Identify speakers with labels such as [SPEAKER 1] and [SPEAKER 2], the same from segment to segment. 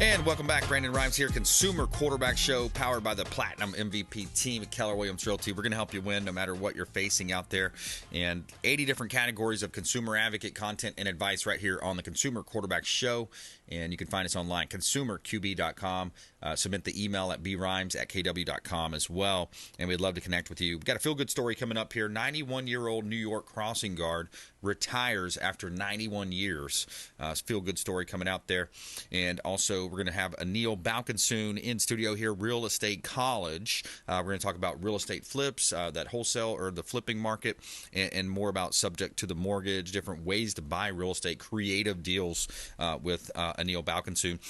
[SPEAKER 1] And welcome back. Brandon Rhymes here, Consumer Quarterback Show, powered by the Platinum MVP team at Keller Realty. We're going to help you win no matter what you're facing out there. And 80 different categories of consumer advocate content and advice right here on the Consumer Quarterback Show. And you can find us online, consumerqb.com. Submit the email at brimes@kw.com as well. And we'd love to connect with you. We've got a feel-good story coming up here. 91-year-old New York crossing guard retires after 91 years. Feel-good story coming out there. And also, we're going to have Balkissoon in studio here, Real Estate College. We're going to talk about real estate flips, that wholesale or the flipping market, and more about subject to the mortgage, different ways to buy real estate, creative deals with Balkissoon.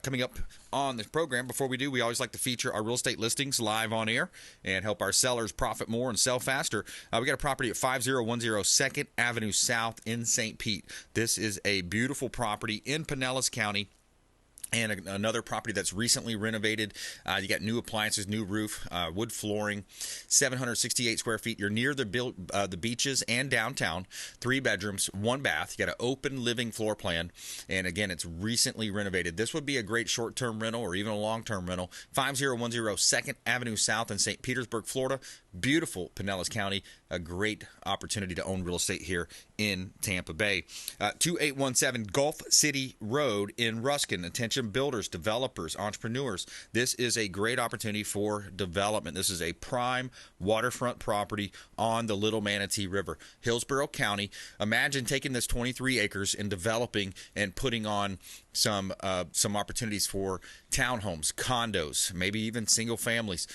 [SPEAKER 1] Coming up on the program, before we do, we always like to feature our real estate listings live on air and help our sellers profit more and sell faster. We got a property at 5010 2nd Avenue South in St. Pete. This is a beautiful property in Pinellas County. And another property that's recently renovated. You got new appliances, new roof, wood flooring, 768 square feet. You're near the beaches and downtown. 3 bedrooms, 1 bath. You got an open living floor plan. And again, it's recently renovated. This would be a great short-term rental or even a long-term rental. 5010 2nd Avenue South in St. Petersburg, Florida. Beautiful Pinellas County. A great opportunity to own real estate here in Tampa Bay. 2817 Gulf City Road in Ruskin. Attention builders, developers, entrepreneurs. This is a great opportunity for development. This is a prime waterfront property on the Little Manatee River. Hillsborough County. Imagine taking this 23 acres and developing and putting on some opportunities for townhomes, condos, maybe even single families,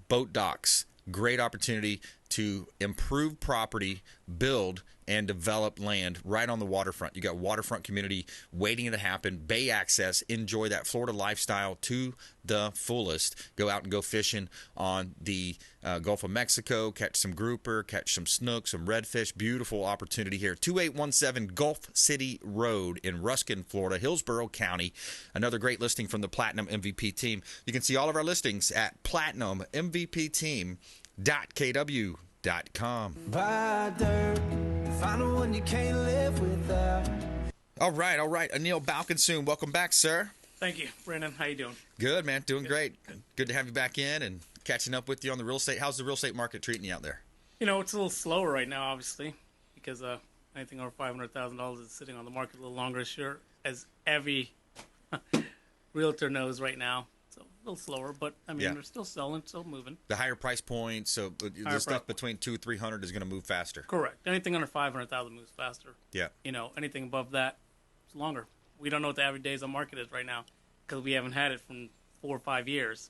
[SPEAKER 1] boat docks. Great opportunity to improve property, build, and develop land right on the waterfront. You got waterfront community waiting to happen, bay access, enjoy that Florida lifestyle to the fullest. Go out and go fishing on the Gulf of Mexico, catch some grouper, catch some snook, some redfish. Beautiful opportunity here. 2817 Gulf City Road in Ruskin, Florida, Hillsborough County. Another great listing from the Platinum MVP team. You can see all of our listings at platinummvpteam.kw.com.
[SPEAKER 2] Buy dirt, find one you can't live without.
[SPEAKER 1] All right. Balkissoon, welcome back, sir.
[SPEAKER 3] Thank you, Brandon. How you doing?
[SPEAKER 1] Good, man. Doing great. Good to have you back in and catching up with you on the real estate. How's the real estate market treating you out there?
[SPEAKER 3] You know, it's a little slower right now, obviously, because anything over $500,000 is sitting on the market a little longer, sure, as every realtor knows right now. So a little slower, but I mean, They're still selling, still moving.
[SPEAKER 1] The higher price points, so the stuff between $200-300 is going to move faster.
[SPEAKER 3] Correct. Anything under $500,000 moves faster.
[SPEAKER 1] Yeah.
[SPEAKER 3] You know, anything above that, it's longer. We don't know what the average days on market is right now because we haven't had it from 4 or 5 years.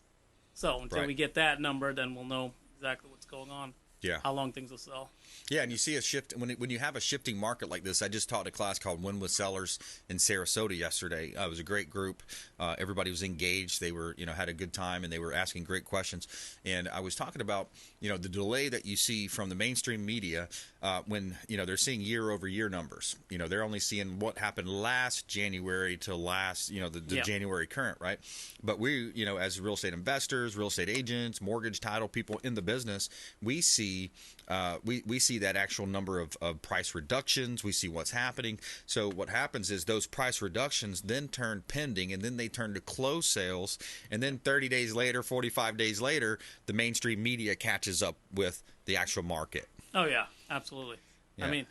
[SPEAKER 3] So until we get that number, then we'll know exactly what's going on.
[SPEAKER 1] Yeah.
[SPEAKER 3] How long things will sell.
[SPEAKER 1] Yeah, and you see a shift when you have a shifting market like this. I just taught a class called Win with Sellers in Sarasota yesterday. It was a great group. Everybody was engaged. They were, had a good time, and they were asking great questions. And I was talking about, the delay that you see from the mainstream media when, they're seeing year-over-year numbers. They're only seeing what happened last January to last, the January current, right? But we, as real estate investors, real estate agents, mortgage title people in the business, we see that actual number of price reductions. We see what's happening. So what happens is those price reductions then turn pending, and then they turn to close sales. And then 30 days later, 45 days later, the mainstream media catches up with the actual market.
[SPEAKER 3] Oh, yeah, absolutely.
[SPEAKER 1] Yeah.
[SPEAKER 3] I mean,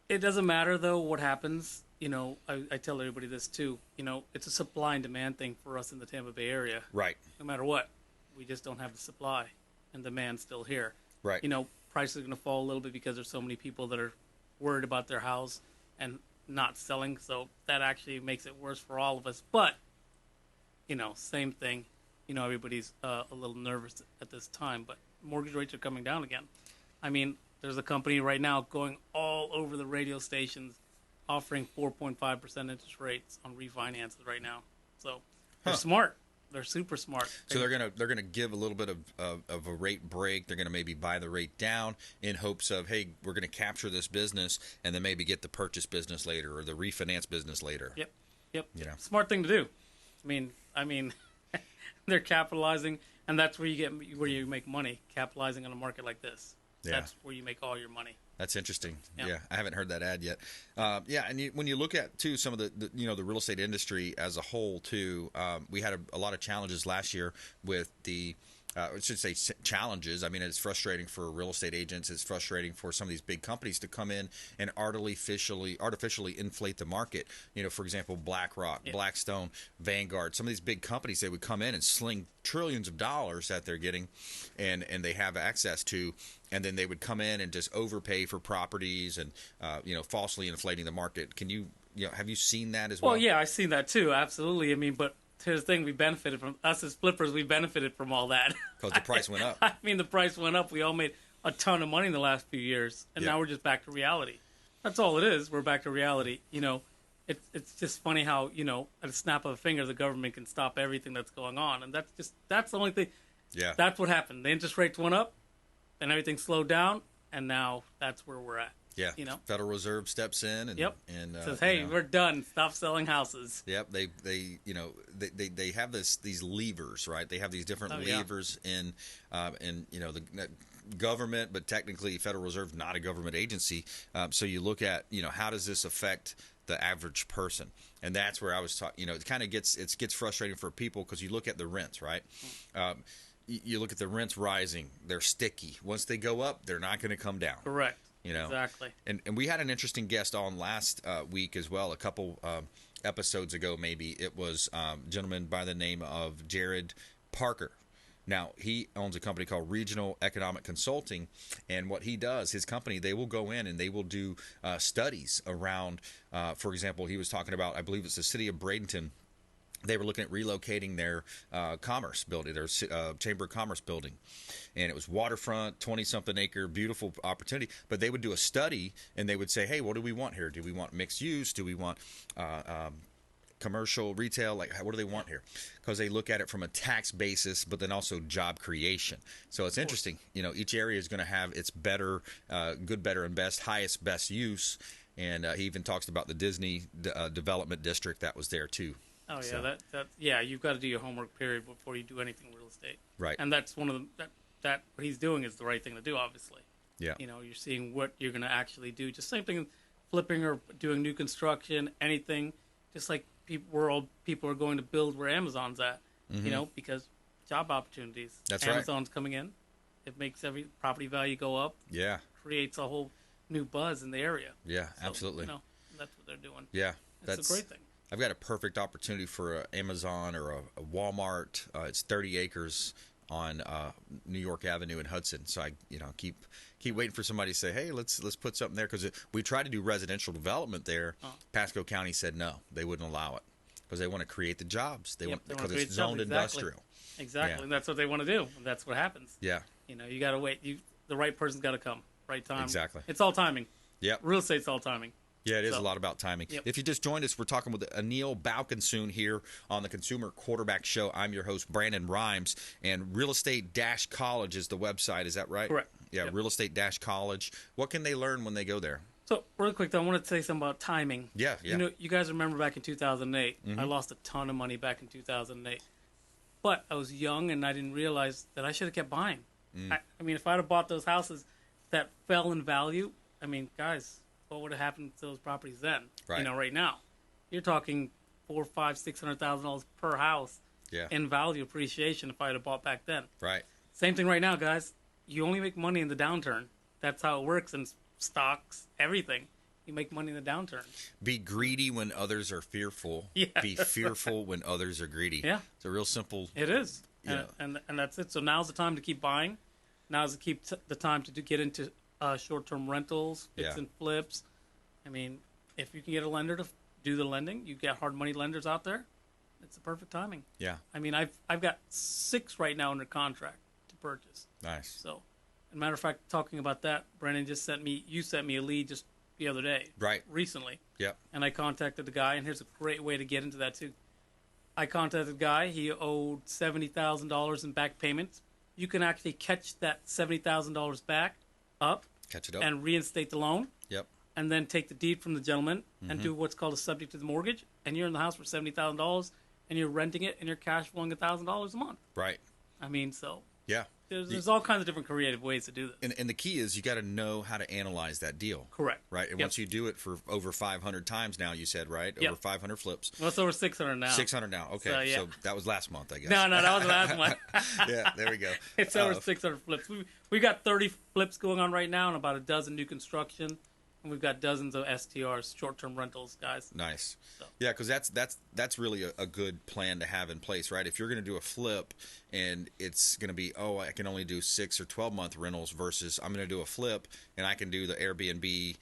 [SPEAKER 3] it doesn't matter, though, what happens. I tell everybody this, too. It's a supply and demand thing for us in the Tampa Bay area.
[SPEAKER 1] Right.
[SPEAKER 3] No matter what, we just don't have the supply, and demand's still here.
[SPEAKER 1] Right.
[SPEAKER 3] Prices are going to fall a little bit because there's so many people that are worried about their house and not selling. So that actually makes it worse for all of us. But, same thing. Everybody's a little nervous at this time. But mortgage rates are coming down again. I mean, there's a company right now going all over the radio stations offering 4.5% interest rates on refinances right now. So they're smart. They're super smart.
[SPEAKER 1] So they're gonna give a little bit of a rate break. They're gonna maybe buy the rate down in hopes of, hey, we're gonna capture this business and then maybe get the purchase business later or the refinance business later.
[SPEAKER 3] Yep. Smart thing to do. I mean, they're capitalizing, and that's where you make money. Capitalizing on a market like this.
[SPEAKER 1] Yeah.
[SPEAKER 3] That's where you make all your money.
[SPEAKER 1] That's interesting.
[SPEAKER 3] Yeah.
[SPEAKER 1] Yeah, I haven't heard that ad yet. Yeah, and when you look at too some of the the real estate industry as a whole too, we had a lot of challenges last year with the. I should say challenges. I mean, it's frustrating for real estate agents. It's frustrating for some of these big companies to come in and artificially inflate the market. For example, BlackRock, Blackstone, Vanguard. Some of these big companies, they would come in and sling trillions of dollars that they're getting, and they have access to, and then they would come in and just overpay for properties and falsely inflating the market. Can you have you seen that as well?
[SPEAKER 3] Well, yeah, I've seen that too. Absolutely. I mean, but here's the thing: we benefited from us as flippers. We benefited from all that
[SPEAKER 1] because the price went up.
[SPEAKER 3] I mean, the price went up. We all made a ton of money in the last few years, and now we're just back to reality. That's all it is. We're back to reality. It's just funny how at a snap of a finger, the government can stop everything that's going on, and that's the only thing.
[SPEAKER 1] Yeah,
[SPEAKER 3] that's what happened. The interest rates went up, and everything slowed down, and now that's where we're at.
[SPEAKER 1] Yeah, Federal Reserve steps in and
[SPEAKER 3] says, "Hey, we're done. Stop selling houses."
[SPEAKER 1] Yep, they have these levers, right? They have these different levers in the government, but technically Federal Reserve not a government agency. So you look at how does this affect the average person, and that's where I was talking. It kind of gets frustrating for people because you look at the rents, right? You look at the rents rising; they're sticky. Once they go up, they're not going to come down.
[SPEAKER 3] Correct. Exactly.
[SPEAKER 1] And we had an interesting guest on last week as well, a couple episodes ago maybe. It was a gentleman by the name of Jared Parker. Now, he owns a company called Regional Economic Consulting, and what he does, his company, they will go in and they will do studies around, for example, he was talking about, I believe it's the city of Bradenton. They were looking at relocating their commerce building, their Chamber of Commerce building. And it was waterfront, 20-something acre, beautiful opportunity. But they would do a study, and they would say, hey, what do we want here? Do we want mixed use? Do we want commercial, retail? Like, what do they want here? Because they look at it from a tax basis, but then also job creation. So it's interesting. Each area is going to have its better, good, better, and best, highest, best use. And he even talks about the Disney development district that was there, too.
[SPEAKER 3] Oh yeah, so. You've got to do your homework period before you do anything in real estate.
[SPEAKER 1] Right.
[SPEAKER 3] And that's one of that what he's doing is the right thing to do, obviously.
[SPEAKER 1] Yeah.
[SPEAKER 3] You're seeing what you're going to actually do. Just same thing, flipping or doing new construction, anything. Just like people are going to build where Amazon's at.
[SPEAKER 1] Mm-hmm.
[SPEAKER 3] Because job opportunities.
[SPEAKER 1] That's
[SPEAKER 3] Amazon's coming in. It makes every property value go up.
[SPEAKER 1] Yeah.
[SPEAKER 3] Creates a whole new buzz in the area.
[SPEAKER 1] Yeah,
[SPEAKER 3] so,
[SPEAKER 1] absolutely.
[SPEAKER 3] That's what they're doing.
[SPEAKER 1] Yeah.
[SPEAKER 3] That's a great thing.
[SPEAKER 1] I've got a perfect opportunity for an Amazon or a Walmart. It's 30 acres on New York Avenue in Hudson. So I, keep waiting for somebody to say, hey, let's put something there, because we tried to do residential development there. Pasco County said no, they wouldn't allow it because they want to create the jobs. Because it's zoned industrial.
[SPEAKER 3] Exactly, and that's what they want to do. And that's what happens.
[SPEAKER 1] Yeah.
[SPEAKER 3] You got to wait. The right person's got to come. Right time.
[SPEAKER 1] Exactly.
[SPEAKER 3] It's all timing.
[SPEAKER 1] Yep.
[SPEAKER 3] Real estate's all timing.
[SPEAKER 1] Yeah, it is a lot about timing.
[SPEAKER 3] Yep.
[SPEAKER 1] If you just joined us, we're talking with Anil Balkissoon here on the Consumer Quarterback Show. I'm your host, Brandon Rhymes, and Real Estate-College is the website. Is that right?
[SPEAKER 3] Correct.
[SPEAKER 1] Yeah,
[SPEAKER 3] yep.
[SPEAKER 1] Real Estate-College. What can they learn when they go there?
[SPEAKER 3] So, real quick, though, I wanted to say something about timing.
[SPEAKER 1] Yeah.
[SPEAKER 3] You guys remember back in 2008,
[SPEAKER 1] mm-hmm.
[SPEAKER 3] I lost a ton of money back in 2008. But I was young, and I didn't realize that I should have kept buying. I mean, if I'd have bought those houses that fell in value, I mean, guys, what would have happened to those properties then?
[SPEAKER 1] Right.
[SPEAKER 3] Right now, you're talking $400,000, $500,000, $600,000 per house in value appreciation if I had have bought back then.
[SPEAKER 1] Right.
[SPEAKER 3] Same thing right now, guys. You only make money in the downturn. That's how it works in stocks, everything. You make money in the downturn. Be
[SPEAKER 1] greedy when others are fearful.
[SPEAKER 3] Yeah.
[SPEAKER 1] Be fearful when others are greedy.
[SPEAKER 3] Yeah.
[SPEAKER 1] It's a real simple.
[SPEAKER 3] It is. And that's it. So now's the time to keep buying. Now's the time to get into short-term rentals, fix and flips. I mean, if you can get a lender to do the lending, you get hard money lenders out there. It's the perfect timing.
[SPEAKER 1] Yeah.
[SPEAKER 3] I mean, I've got 6 right now under contract to purchase.
[SPEAKER 1] Nice.
[SPEAKER 3] So, as a matter of fact, talking about that, Brandon you sent me a lead just the other day.
[SPEAKER 1] Right.
[SPEAKER 3] Recently.
[SPEAKER 1] Yep.
[SPEAKER 3] And I contacted the guy, and here's a great way to get into that too. I contacted the guy. He owed $70,000 in back payments. You can actually catch that $70,000 back up.
[SPEAKER 1] Catch it up.
[SPEAKER 3] And reinstate the loan.
[SPEAKER 1] Yep.
[SPEAKER 3] And then take the deed from the gentleman and do what's called a subject to the mortgage. And you're in the house for $70,000, and you're renting it, and you're cash flowing $1,000 a month.
[SPEAKER 1] Right.
[SPEAKER 3] I mean, so.
[SPEAKER 1] Yeah.
[SPEAKER 3] There's all kinds of different creative ways to do this.
[SPEAKER 1] And the key is you got to know how to analyze that deal.
[SPEAKER 3] Correct.
[SPEAKER 1] Right? And once you do it for over 500 times now, you said, right?
[SPEAKER 3] Yep.
[SPEAKER 1] Over 500 flips.
[SPEAKER 3] Well, it's over 600 now.
[SPEAKER 1] 600 now. Okay. So that was last month, I guess.
[SPEAKER 3] No, that was the last one.
[SPEAKER 1] Yeah, there we go.
[SPEAKER 3] It's over 600 flips. We got 30 flips going on right now and about a dozen new construction. And we've got dozens of STRs, short-term rentals, guys.
[SPEAKER 1] Nice.
[SPEAKER 3] So.
[SPEAKER 1] Yeah, because that's really a good plan to have in place, right? If you're going to do a flip and it's going to be, I can only do 6 or 12-month rentals versus I'm going to do a flip and I can do the Airbnb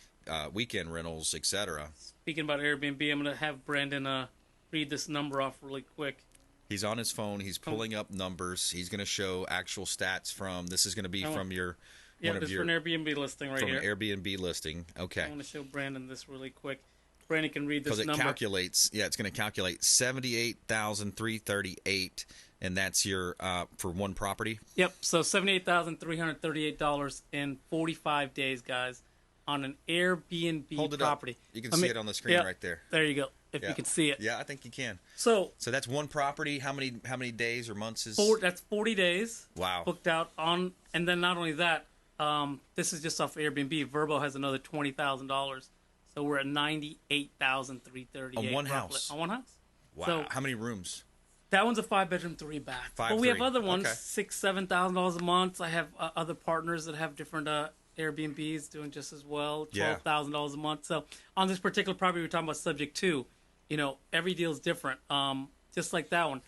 [SPEAKER 1] weekend rentals, etc.
[SPEAKER 3] Speaking about Airbnb, I'm going to have Brandon read this number off really quick.
[SPEAKER 1] He's on his phone. He's pulling up numbers. He's going to show actual stats from, this is going to be from your...
[SPEAKER 3] Yeah, this is for an Airbnb listing right here.
[SPEAKER 1] From an Airbnb listing. Okay.
[SPEAKER 3] I want to show Brandon this really quick. Brandon can read this number.
[SPEAKER 1] Because it calculates, it's going to calculate $78,338, and that's your, for one property?
[SPEAKER 3] Yep, so $78,338 in 45 days, guys, on an Airbnb
[SPEAKER 1] Hold it
[SPEAKER 3] property.
[SPEAKER 1] Up. You can see it on the screen right there.
[SPEAKER 3] There you go, if you can see it.
[SPEAKER 1] Yeah, I think you can.
[SPEAKER 3] So
[SPEAKER 1] that's one property. How many days or months is?
[SPEAKER 3] That's 40 days.
[SPEAKER 1] Wow.
[SPEAKER 3] Booked out on, and then not only that, this is just off Airbnb. Verbo has another $20,000, so we're at $98,338
[SPEAKER 1] on one house.
[SPEAKER 3] On one house.
[SPEAKER 1] Wow.
[SPEAKER 3] So,
[SPEAKER 1] how many rooms?
[SPEAKER 3] That one's a 5-bedroom, 3-bath. But we have other ones, $6,000-$7,000 a month. I have other partners that have different Airbnbs doing just as well, $12,000 a month. So on this particular property we're talking about, subject to, every deal is different. Just like that one,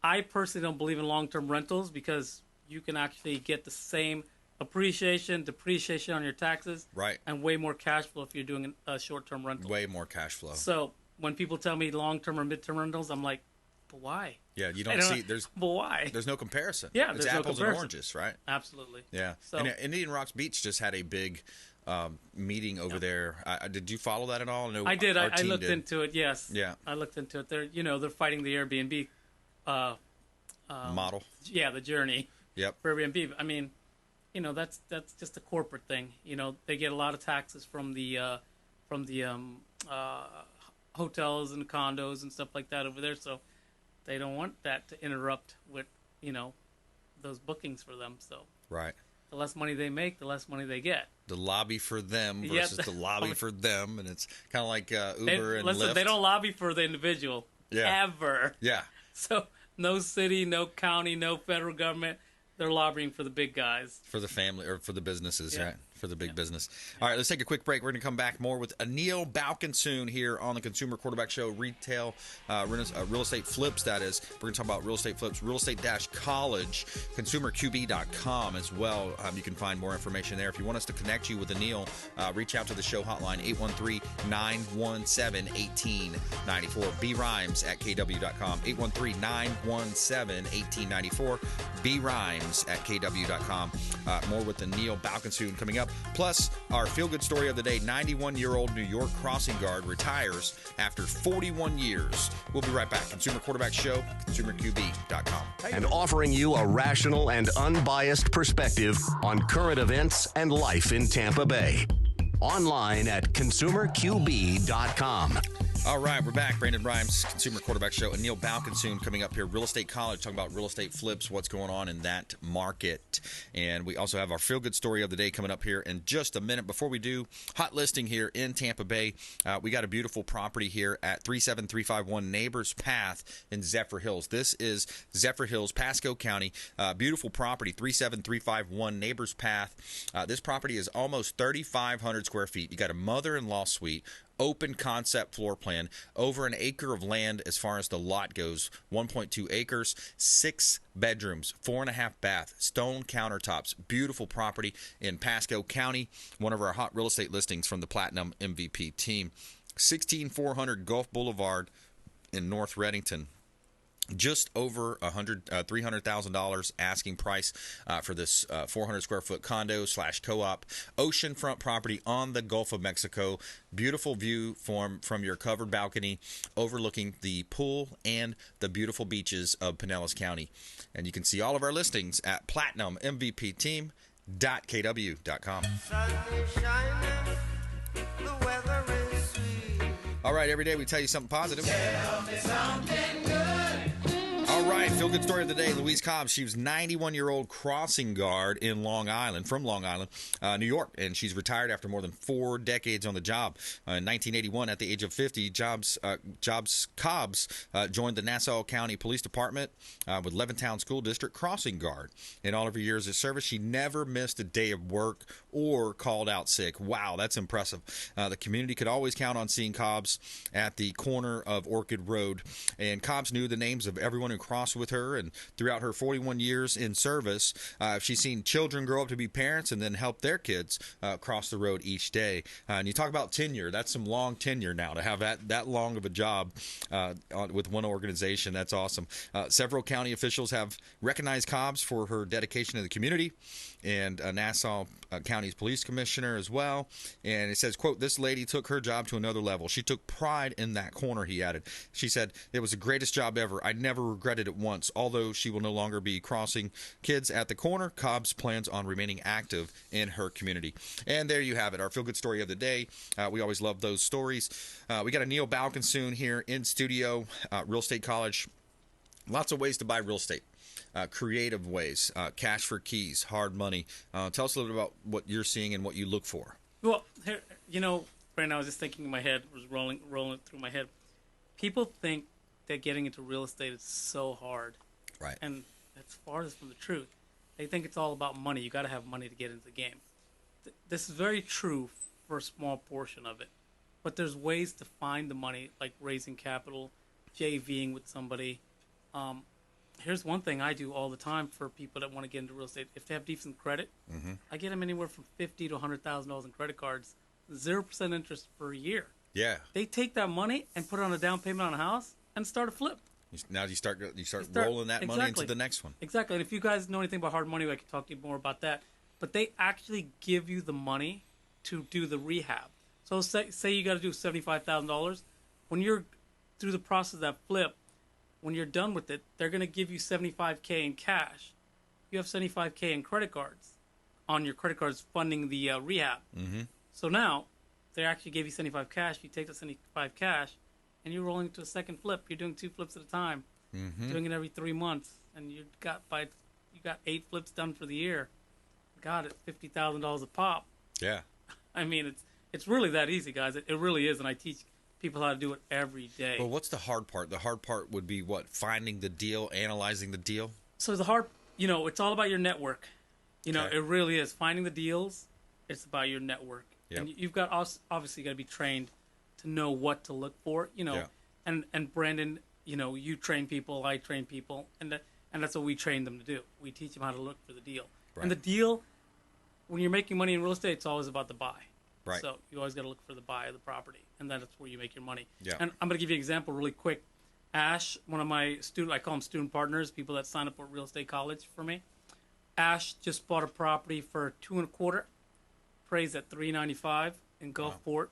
[SPEAKER 3] I personally don't believe in long-term rentals because you can actually get the same appreciation, depreciation on your taxes,
[SPEAKER 1] right,
[SPEAKER 3] and way more cash flow if you're doing a short-term rental.
[SPEAKER 1] Way more cash flow.
[SPEAKER 3] So when people tell me long-term or mid-term rentals, I'm like, but why?
[SPEAKER 1] Yeah, you don't see
[SPEAKER 3] but why?
[SPEAKER 1] There's no comparison.
[SPEAKER 3] Yeah,
[SPEAKER 1] it's
[SPEAKER 3] there's
[SPEAKER 1] apples
[SPEAKER 3] no
[SPEAKER 1] and oranges, right?
[SPEAKER 3] Absolutely.
[SPEAKER 1] Yeah. So, and Indian Rocks Beach just had a big meeting over there. Did you follow that at all? No,
[SPEAKER 3] I did. I looked into it. Yes.
[SPEAKER 1] Yeah.
[SPEAKER 3] I looked into it. They're fighting the Airbnb
[SPEAKER 1] model.
[SPEAKER 3] Yeah, the journey.
[SPEAKER 1] Yep.
[SPEAKER 3] For Airbnb. I mean, that's just a corporate thing. They get a lot of taxes from the hotels and condos and stuff like that over there. So they don't want that to interrupt with those bookings for them. So
[SPEAKER 1] right.
[SPEAKER 3] The less money they make, the less money they get.
[SPEAKER 1] The lobby for them versus the lobby for them, and it's kind of like Uber and Lyft.
[SPEAKER 3] They don't lobby for the individual ever.
[SPEAKER 1] Yeah.
[SPEAKER 3] So no city, no county, no federal government. They're lobbying for the big guys.
[SPEAKER 1] For the family or for the businesses, right? For the big business. All right, let's take a quick break. We're going to come back more with Anil Balkissoon here on the Consumer Quarterback Show. Real estate flips, that is. We're going to talk about real estate flips, real estate-college, consumerqb.com as well. You can find more information there. If you want us to connect you with Anil, reach out to the show hotline, 813-917-1894. brhymes@kw.com, 813-917-1894. brhymes@kw.com. More with Anil Balkissoon coming up. Plus, our feel-good story of the day, 91-year-old New York crossing guard retires after 41 years. We'll be right back. Consumer Quarterback Show, consumerqb.com.
[SPEAKER 4] And offering you a rational and unbiased perspective on current events and life in Tampa Bay. Online at consumerqb.com.
[SPEAKER 1] All right, we're back. Brandon Rhymes, Consumer Quarterback Show. Anil Balkissoon coming up here. Real Estate College, talking about real estate flips, what's going on in that market. And we also have our feel-good story of the day coming up here in just a minute. Before we do, hot listing here in Tampa Bay. We got a beautiful property here at 37351 Neighbors Path in Zephyr Hills. This is Zephyr Hills, Pasco County. Beautiful property, 37351 Neighbors Path. This property is almost 3,500 square feet. You got a mother-in-law suite, open concept floor plan, over an acre of land as far as the lot goes, 1.2 acres, 6 bedrooms, 4.5 bath, stone countertops, beautiful property in Pasco County, one of our hot real estate listings from the Platinum MVP team. 16400 Gulf Boulevard in North Reddington. Just over $300,000 asking price for this 400 square foot condo / co-op oceanfront property on the Gulf of Mexico. Beautiful view from your covered balcony overlooking the pool and the beautiful beaches of Pinellas County. And you can see all of our listings at platinummvpteam.kw.com. All right, every day we tell you something positive.
[SPEAKER 2] Tell me something good.
[SPEAKER 1] All right, feel-good story of the day, Louise Cobbs. She was 91-year-old crossing guard in Long Island, New York, and she's retired after more than 4 decades on the job. In 1981, at the age of 50, Cobbs joined the Nassau County Police Department with Levittown School District crossing guard. In all of her years of service, she never missed a day of work or called out sick. Wow, that's impressive. The community could always count on seeing Cobbs at the corner of Orchid Road, and Cobbs knew the names of everyone who crossed with her, and throughout her 41 years in service, she's seen children grow up to be parents and then help their kids cross the road each day. And you talk about tenure. That's some long tenure now to have that long of a job with one organization. That's awesome. Several county officials have recognized Cobbs for her dedication to the community, and Nassau County's police commissioner as well. And it says, quote, "This lady took her job to another level. She took pride in that corner," he added. She said, "It was the greatest job ever. I never regretted it once. Although she will no longer be crossing kids at the corner, Cobbs plans on remaining active in her community." And there you have it, our feel-good story of the day. We always love those stories. We got a Neil Balkissoon here in studio, Real Estate College. Lots of ways to buy real estate. Creative ways, cash for keys, hard money. Tell us a little bit about what you're seeing and what you look for.
[SPEAKER 3] Well, here, right now I was just thinking in my head, was rolling through my head. People think that getting into real estate is so hard.
[SPEAKER 1] Right.
[SPEAKER 3] And that's farthest from the truth. They think it's all about money. You got to have money to get into the game. This is very true for a small portion of it. But there's ways to find the money, like raising capital, JVing with somebody. Here's one thing I do all the time for people that want to get into real estate. If they have decent credit, I get them anywhere from $50,000 to $100,000 in credit cards, 0% interest for a year.
[SPEAKER 1] Yeah.
[SPEAKER 3] They take that money and put it on a down payment on a house and start a flip.
[SPEAKER 1] Now you start rolling that money into the next one.
[SPEAKER 3] Exactly. And if you guys know anything about hard money, I can talk to you more about that. But they actually give you the money to do the rehab. So say you got to do $75,000. When you're through the process of that flip, when you're done with it, they're going to give you $75K in cash. You have $75K in credit cards on your credit cards funding the rehab. Mm-hmm. So now they actually gave you $75 cash. You take the $75 cash, and you're rolling to a second flip. You're doing 2 flips at a time, doing it every 3 months, and you got 8 flips done for the year. Got it, $50,000 a pop.
[SPEAKER 1] Yeah.
[SPEAKER 3] I mean, it's really that easy, guys. It really is, and I teach people how to do it every day.
[SPEAKER 1] Well, what's the hard part? The hard part would be what? Finding the deal, analyzing the deal?
[SPEAKER 3] So the hard, it's all about your network.
[SPEAKER 1] Okay.
[SPEAKER 3] It really is. Finding the deals, it's about your network.
[SPEAKER 1] Yep.
[SPEAKER 3] And you've got, obviously, got to be trained to know what to look for,
[SPEAKER 1] Yeah.
[SPEAKER 3] And Brandon, you train people, I train people, and that's what we train them to do. We teach them how to look for the deal.
[SPEAKER 1] Right.
[SPEAKER 3] And the deal, when you're making money in real estate, it's always about the buy.
[SPEAKER 1] Right.
[SPEAKER 3] So you always got to look for the buy of the property, and that's where you make your money.
[SPEAKER 1] Yeah.
[SPEAKER 3] And I'm going to give you an example really quick. Ash, one of my I call them student partners, people that sign up for Real Estate College for me. Ash just bought a property for $2.25, appraised at $395 in Gulfport.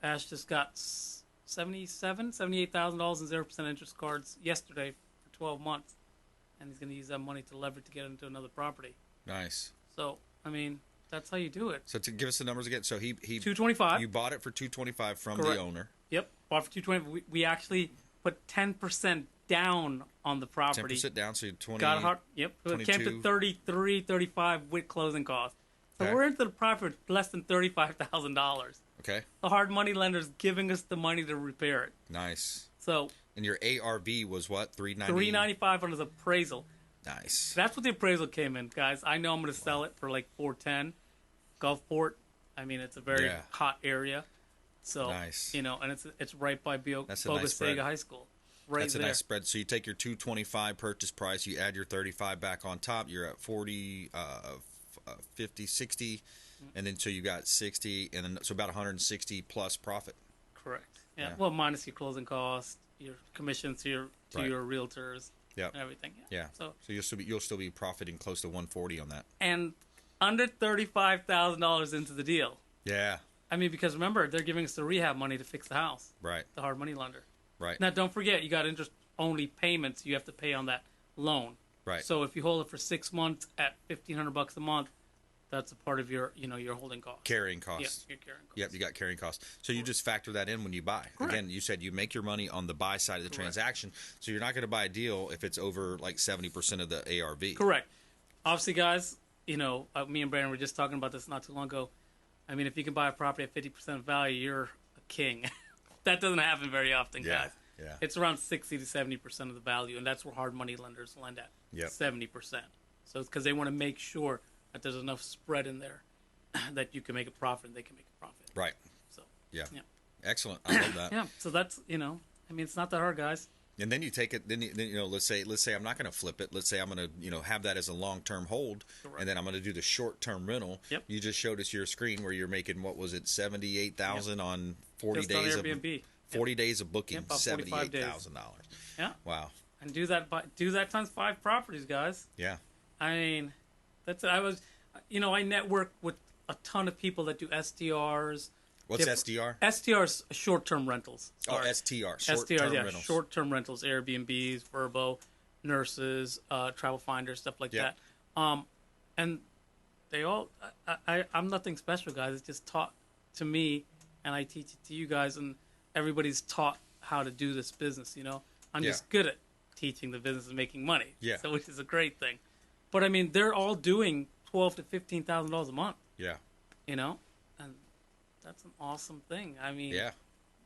[SPEAKER 3] Ash just got $78,000 in 0% interest cards yesterday for 12 months, and he's going to use that money to leverage to get into another property.
[SPEAKER 1] Nice.
[SPEAKER 3] So, I mean, that's how you do it.
[SPEAKER 1] So to give us the numbers again, so he
[SPEAKER 3] $225.
[SPEAKER 1] You bought it for $225 from
[SPEAKER 3] Correct.
[SPEAKER 1] the owner.
[SPEAKER 3] Yep, bought for $220. We actually put 10% down on the property.
[SPEAKER 1] 10% down, so 20.
[SPEAKER 3] Got hard. Yep, it came to 33, 35 with closing costs. So
[SPEAKER 1] Okay.
[SPEAKER 3] we're into the property for less than $35,000.
[SPEAKER 1] Okay.
[SPEAKER 3] The hard money lender's giving us the money to repair it.
[SPEAKER 1] Nice.
[SPEAKER 3] So
[SPEAKER 1] And your ARV was what? $390.
[SPEAKER 3] $395 on his appraisal.
[SPEAKER 1] Nice.
[SPEAKER 3] That's what the appraisal came in, guys. I know I'm going to sell it for like $410. Gulfport. I mean, it's a very hot area. So
[SPEAKER 1] Nice.
[SPEAKER 3] and it's right by
[SPEAKER 1] That's a nice spread.
[SPEAKER 3] Bogasega High School. Right
[SPEAKER 1] That's
[SPEAKER 3] there.
[SPEAKER 1] a nice spread. So you take your $225 purchase price, you add your $35 back on top, you're at 40, 50, 60, and then so you got 60, and then so about 160 plus profit.
[SPEAKER 3] Correct. Yeah.
[SPEAKER 1] Yeah.
[SPEAKER 3] Well, minus your closing costs, your commissions to your
[SPEAKER 1] Right.
[SPEAKER 3] realtors,
[SPEAKER 1] Yep.
[SPEAKER 3] and everything.
[SPEAKER 1] Yeah.
[SPEAKER 3] So
[SPEAKER 1] you'll still be profiting close to 140 on that.
[SPEAKER 3] and under $35,000 into the deal.
[SPEAKER 1] Yeah.
[SPEAKER 3] I mean, because remember, they're giving us the rehab money to fix the house.
[SPEAKER 1] Right.
[SPEAKER 3] The hard money lender.
[SPEAKER 1] Right.
[SPEAKER 3] Now, don't forget, you got interest-only payments you have to pay on that loan.
[SPEAKER 1] Right.
[SPEAKER 3] So if you hold it for 6 months at $1,500 a month, that's a part of your, your holding cost.
[SPEAKER 1] Carrying costs.
[SPEAKER 3] Yeah, your carrying costs.
[SPEAKER 1] Yep, you got carrying costs. So you just factor that in when you buy.
[SPEAKER 3] Correct.
[SPEAKER 1] Again, you said you make your money on the buy side of the transaction, so you're not going to buy a deal if it's over like 70% of the ARV.
[SPEAKER 3] Correct. Obviously, guys, me and Brandon were just talking about this not too long ago. I mean, if you can buy a property at 50% value, you're a king. That doesn't happen very often, guys.
[SPEAKER 1] Yeah.
[SPEAKER 3] It's around 60 to 70% of the value, and that's where hard money lenders lend at.
[SPEAKER 1] Yep.
[SPEAKER 3] 70%. So it's because they want to make sure that there's enough spread in there that you can make a profit and they can make a profit.
[SPEAKER 1] Right.
[SPEAKER 3] So
[SPEAKER 1] Yeah.
[SPEAKER 3] yeah.
[SPEAKER 1] Excellent. I love that.
[SPEAKER 3] Yeah. So that's it's not that hard, guys.
[SPEAKER 1] And then you take it. Then let's say I'm not going to flip it. Let's say I'm going to have that as a long-term hold,
[SPEAKER 3] Correct.
[SPEAKER 1] and then I'm going to do the short-term rental.
[SPEAKER 3] Yep.
[SPEAKER 1] You just showed us your screen where you're making, what was it, $78,000 on 40
[SPEAKER 3] Just
[SPEAKER 1] days
[SPEAKER 3] on
[SPEAKER 1] of
[SPEAKER 3] Airbnb.
[SPEAKER 1] 40 days of booking,
[SPEAKER 3] Yep, about 45 days.
[SPEAKER 1] $78,000.
[SPEAKER 3] Yeah.
[SPEAKER 1] Wow.
[SPEAKER 3] And do that times 5 properties, guys.
[SPEAKER 1] Yeah.
[SPEAKER 3] I mean, that's it. I network with a ton of people that do STRs.
[SPEAKER 1] What's SDR?
[SPEAKER 3] STRs, short-term rentals.
[SPEAKER 1] Oh,
[SPEAKER 3] Sorry.
[SPEAKER 1] STR,
[SPEAKER 3] STRs,
[SPEAKER 1] short-term
[SPEAKER 3] yeah,
[SPEAKER 1] rentals.
[SPEAKER 3] short-term rentals, Airbnbs, Vrbo, nurses, travel finders, stuff like
[SPEAKER 1] Yeah.
[SPEAKER 3] that. And they all, I'm nothing special, guys. It's just taught to me, and I teach it to you guys, and everybody's taught how to do this business. I'm
[SPEAKER 1] Yeah.
[SPEAKER 3] just good at teaching the business and making money.
[SPEAKER 1] Yeah.
[SPEAKER 3] So which is a great thing. But I mean, they're all doing $12,000 to $15,000 a month.
[SPEAKER 1] Yeah.
[SPEAKER 3] And that's an awesome thing. I mean,
[SPEAKER 1] Yeah.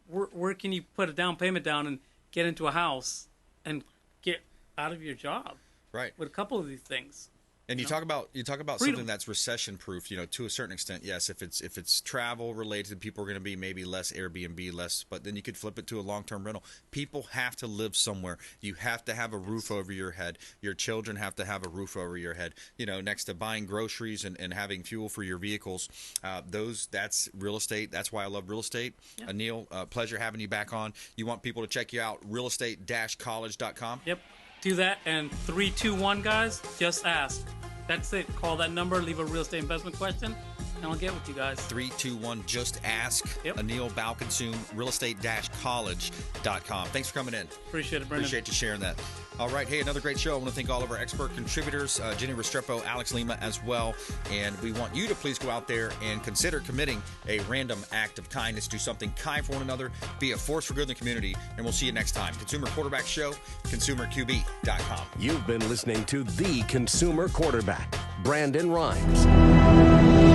[SPEAKER 3] where can you put a down payment down and get into a house and get out of your job
[SPEAKER 1] Right.
[SPEAKER 3] with a couple of these things?
[SPEAKER 1] And you talk about
[SPEAKER 3] Freedom.
[SPEAKER 1] something that's recession proof, to a certain extent. Yes, if it's travel related, people are going to be maybe less Airbnb, less, but then you could flip it to a long-term rental. People have to live somewhere. You have to have a roof over your head. Your children have to have a roof over your head. Next to buying groceries and having fuel for your vehicles. That's real estate. That's why I love real estate.
[SPEAKER 3] Yeah.
[SPEAKER 1] Anil, pleasure having you back on. You want people to check you out, realestate-college.com.
[SPEAKER 3] Yep. Do that, and 321, guys, just ask. That's it. Call that number, leave a real estate investment question, and I'll get with you guys.
[SPEAKER 1] 321, just ask.
[SPEAKER 3] Yep.
[SPEAKER 1] Anil Balkissoon, realestate-college.com. Thanks for coming in.
[SPEAKER 3] Appreciate it, Brendan.
[SPEAKER 1] Appreciate you sharing that. All right. Hey, another great show. I want to thank all of our expert contributors, Jenny Restrepo, Alex Lima as well. And we want you to please go out there and consider committing a random act of kindness. Do something kind for one another. Be a force for good in the community. And we'll see you next time. Consumer Quarterback Show, consumerqb.com.
[SPEAKER 4] You've been listening to The Consumer Quarterback, Brandon Rhymes.